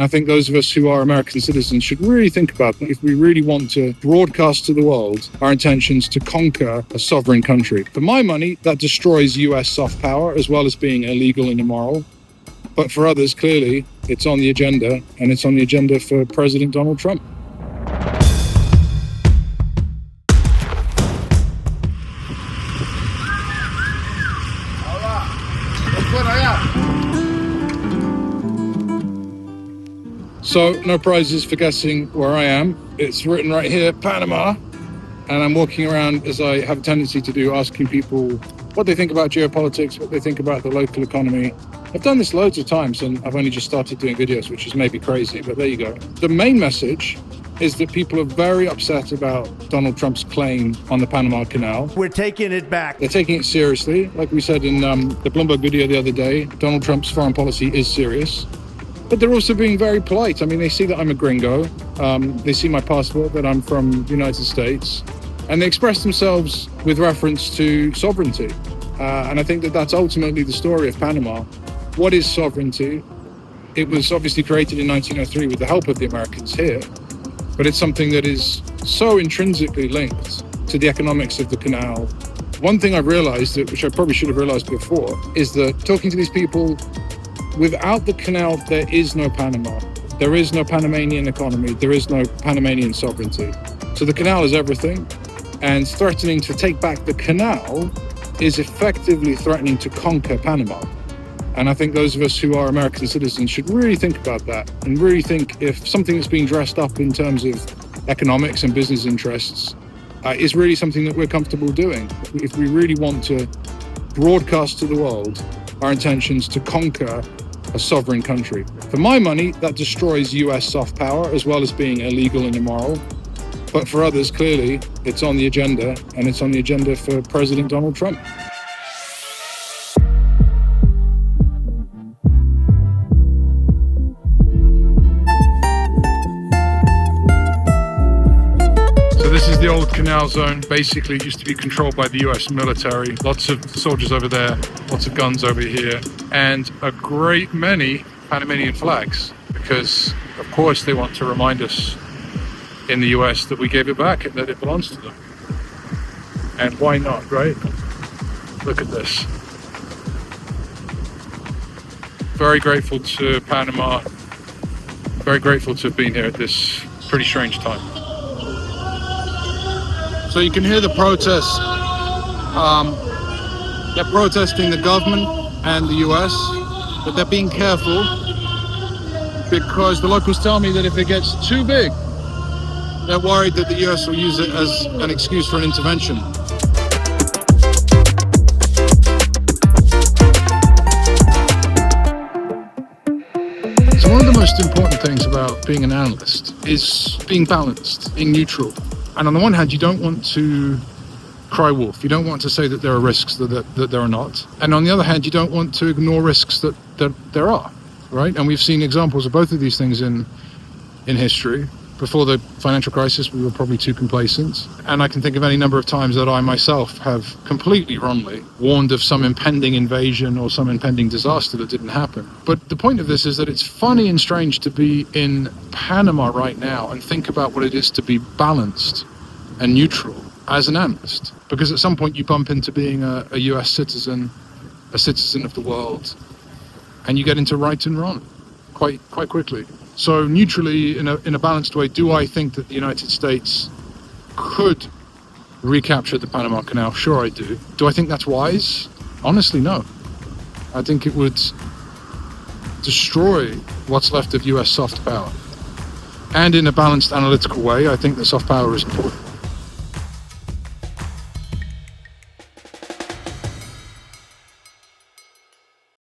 I think those of us who are American citizens should really think about that if we really want to broadcast to the world our intentions to conquer a sovereign country. For my money, that destroys US soft power as well as being illegal and immoral. But for others, clearly, it's on the agenda, and it's on the agenda for President Donald Trump. So, no prizes for guessing where I am. It's written right here, Panama. And I'm walking around, as I have a tendency to do, asking people what they think about geopolitics, what they think about the local economy. I've done this loads of times, and I've only just started doing videos, which is maybe crazy, but there you go. The main message is that people are very upset about Donald Trump's claim on the Panama Canal. We're taking it back. They're taking it seriously. Like we said in the Bloomberg video the other day, Donald Trump's foreign policy is serious. But they're also being very polite. I mean, they see that I'm a gringo. They see my passport, that I'm from the United States. And they express themselves with reference to sovereignty. And I think that that's ultimately the story of Panama. What is sovereignty? It was obviously created in 1903 with the help of the Americans here. But it's something that is so intrinsically linked to the economics of the canal. One thing I've realized, which I probably should have realized before, is that talking to these people, without the canal, there is no Panama. There is no Panamanian economy. There is no Panamanian sovereignty. So the canal is everything. And threatening to take back the canal is effectively threatening to conquer Panama. And I think those of us who are American citizens should really think about that and really think if something that's being dressed up in terms of economics and business interests is really something that we're comfortable doing. If we really want to broadcast to the world our intentions to conquer a sovereign country. For my money, that destroys US soft power as well as being illegal and immoral. But for others, clearly, it's on the agenda, and it's on the agenda for President Donald Trump. This is the old canal zone. Basically, it used to be controlled by the US military. Lots of soldiers over there, lots of guns over here, and a great many Panamanian flags, because, of course, they want to remind us in the US that we gave it back and that it belongs to them. And why not, right? Look at this. Very grateful to Panama. Very grateful to have been here at this pretty strange time. So you can hear the protests. They're protesting the government and the US, but they're being careful because the locals tell me that if it gets too big, they're worried that the US will use it as an excuse for an intervention. So one of the most important things about being an analyst is being balanced, being neutral. And on the one hand, you don't want to cry wolf. You don't want to say that there are risks that there are not. And on the other hand, you don't want to ignore risks that there are, right? And we've seen examples of both of these things in history. Before the financial crisis, we were probably too complacent. And I can think of any number of times that I myself have completely wrongly warned of some impending invasion or some impending disaster that didn't happen. But the point of this is that it's funny and strange to be in Panama right now and think about what it is to be balanced and neutral as an analyst. Because at some point you bump into being a US citizen, a citizen of the world, and you get into right and wrong quite quickly. So neutrally, in a balanced way, do I think that the United States could recapture the Panama Canal? Sure, I do. Do I think that's wise? Honestly, no. I think it would destroy what's left of US soft power. And in a balanced analytical way, I think that soft power is important.